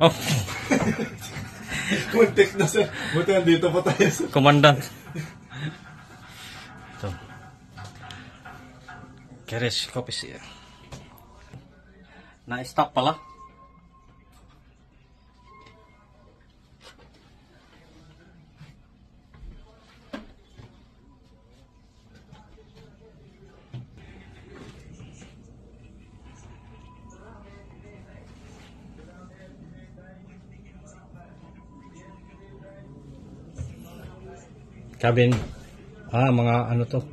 Oh, Muntik na sir. Buti nandito pa tayo sir. komandan. Ito. Keres coffee siya. Na-stop pala. Cabin. Mga ano to?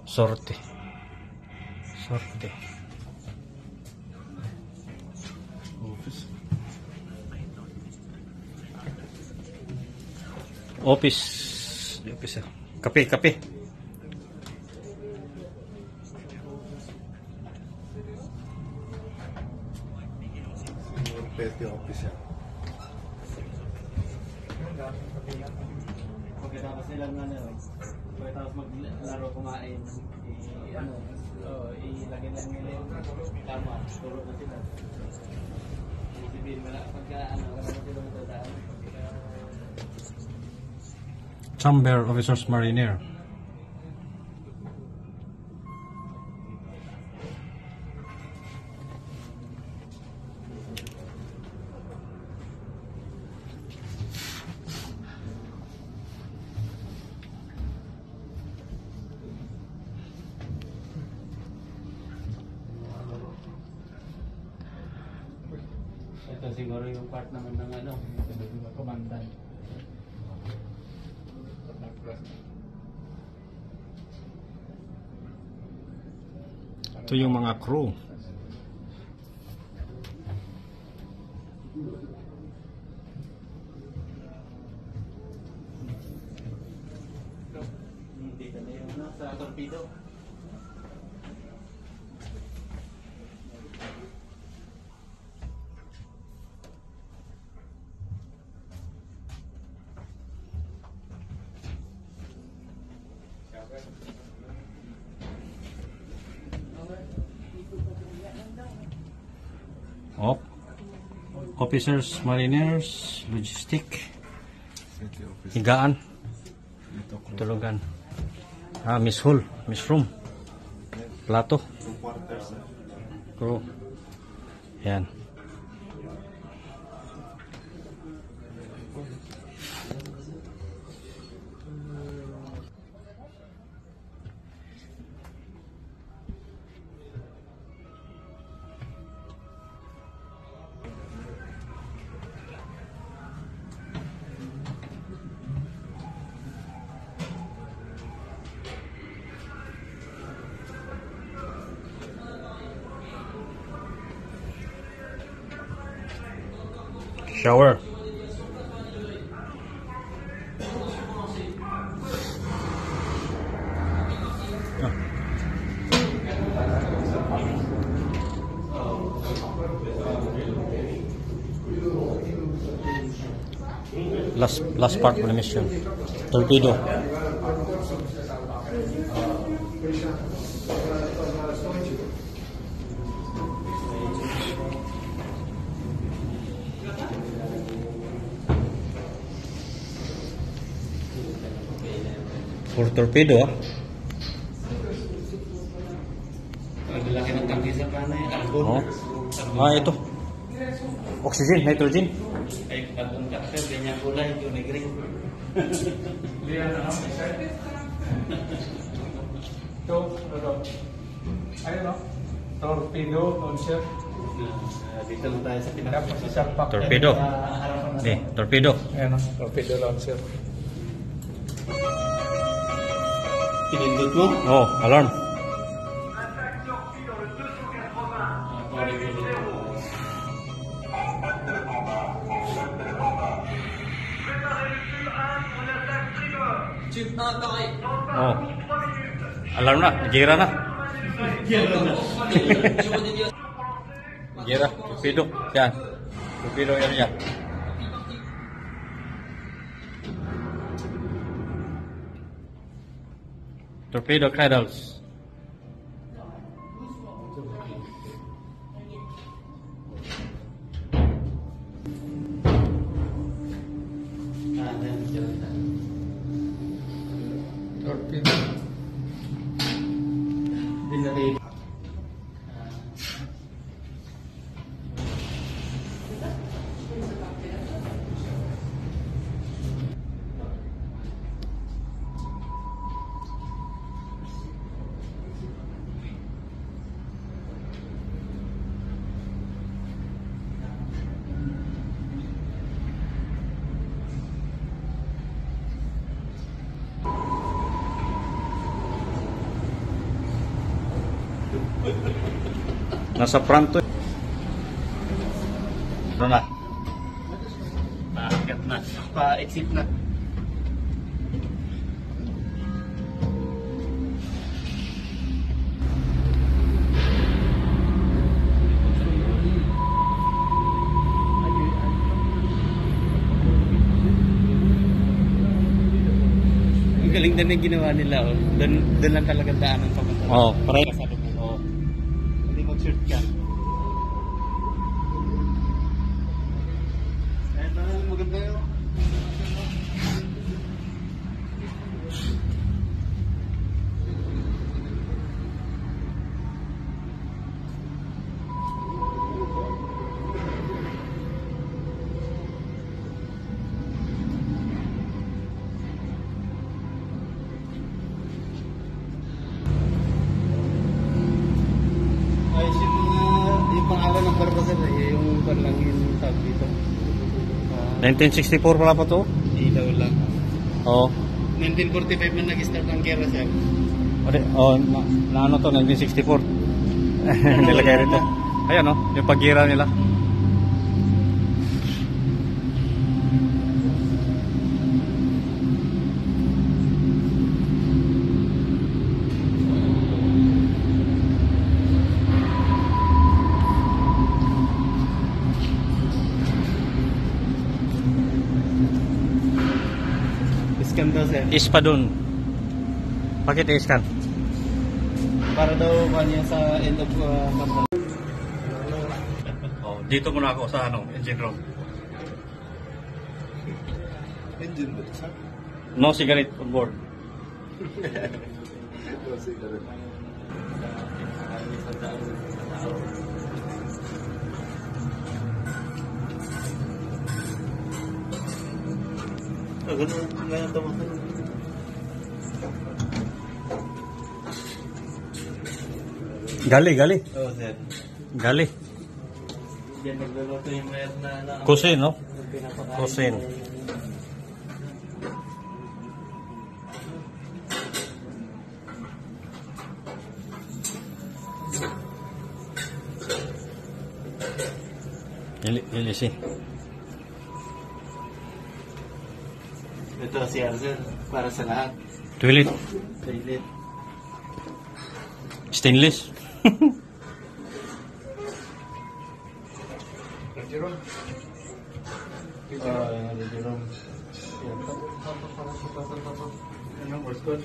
Sorte. Sorte. Office. Office. Kape, kape. Petty office yan. Pagkatapos nilang pagkatapos maglaro kumain, ilagay lang nila yung kama, turo na sila. Isipin mo lang, pagka wala na sila matadaan. Chamber Officers Mariner. Ito siguro yung part naman ng komandan. Ito yung mga crew. Dito na yung sa torpedo. Officers, Mariners, Logistic, Petty office. higaan, Dito crew. tulugan. Miss Hall, Miss Room, plato, 2 quarters sir. crew. Yan. Shower. Last part of the mission. Torpedo. For torpedo, Laki ng tangki sa pana yung carbon. ito. Oxygen, nitrogen. Ay, carbon capture, ganyan kulay, yung green. Ito, ayun o, torpedo, launcher. Dito lang tayo sa pinaka. Tapos isang pack. Torpedo. Torpedo. Ayun o, torpedo launcher. Pinindot mo? Oh, alarm. Oh. Alarm na, gira na. Gira, torpedo. Yan. Torpedo yan. Torpedo cradles. Torpedo. Dinali. Nasa front to. Ano na? Paagat na. Pa-exit na. Ang galing din yung ginawa nila. Oh. Doon lang talaga daanan papunta. Oh, pare. Sa loob. Oh. Hindi mag-shirt ka. Ito, maganda yun. Ayos yung pangalan ng Barbasar yung lang yung tag dito. 1964 pala pa to? Ilaw lang. Oo. 1945 na nag-start ang Kera, sir. Oh, na ano to, 1964. Nilagay rito. Ayan oh, yung pagira nila. Scan daw, sir. Is pa dun. Bakit i-scan? Para daw kanya sa end of month. Oh, dito muna ako sa ano, engine room. Engine ba ito, sir? No cigarette on board. Ganun ito. Gali. Oo, sir. Gali. Diyan nagluluto yung mayat na Kusin, no? pinapakain. Kusin. Ilisi. Ito si Arzel para sa lahat. Toilet. Toilet. Stainless. Jerome. Jerome. Ano, Morse code?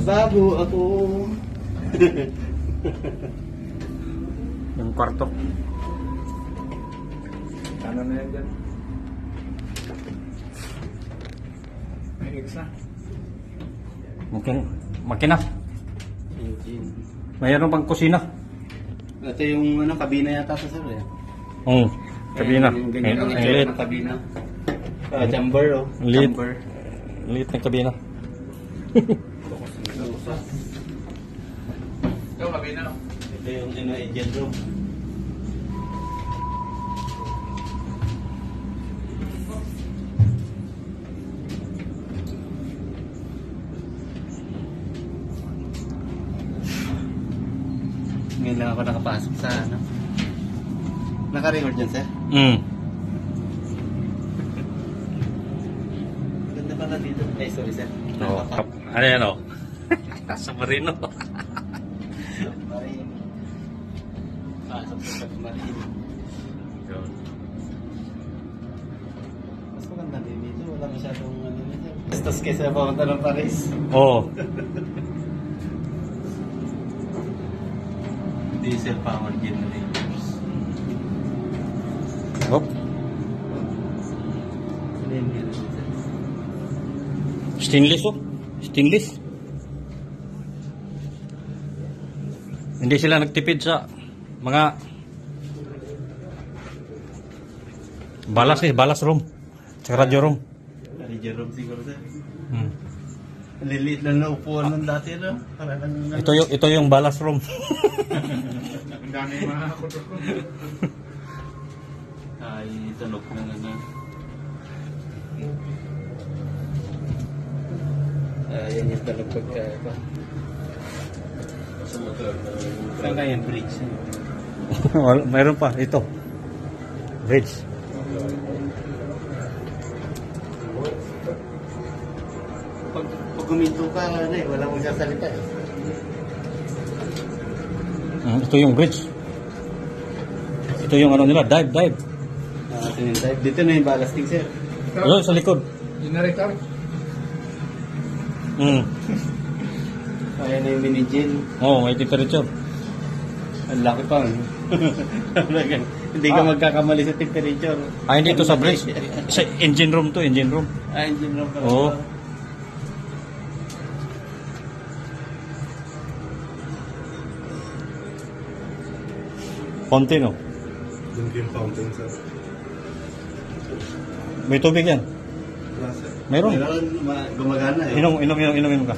Bago ako. Yung kwarto. Ano na yan dyan? May eggs na. Makina. Engine. Mayroon pang kusina. Ito yung kabina yata sa sir eh. Kabina. Yung ganyan ang Ang itsura liit. ng kabina. Chamber oh. Liit. Chamber. Liit ng kabina. Ito, kabina. Ito yung engine room. Ngayon lang ako nakapasok sa ano. Naka-record dyan, sir? Ganda pala dito. Ay, sorry, sir. Oh, ano o? Submarino. Marine. Pasok sa submarine. Mas maganda din dito. Wala masyadong ano nito. Bastos kaysa papunta ng Paris. Oo. Diesel power generators. Oh, stainless oh. Stainless. Hindi sila nagtipid sa mga balas room. Sa radyo room. Radio room siguro sir. Hmm. Liliit lang na upuan ng dati no? Parang Ito yung balas room. Ang dami mga kutok ko. ay tunog ng ano. Yan yung tunog pagka sa motor. Saan kaya yung bridge? Mayroon pa ito. Bridge. Pag guminto ka, wala mong sasalita eh. Ito yung bridge. Ito yung ano nila, dive. Dito na yung ballasting sir. Ito sa likod. Generator. Kaya na yung mini-gin. Oh, may temperature. Ang laki pa. Hindi ka magkakamali sa temperature. Hindi ito sa bridge. Sa engine room to, engine room. Engine room pala. Oo. Fountain oh. Yung game fountain, sir. May tubig yan. Wala, sir. Mayroon. Gumagana eh. Inom ka.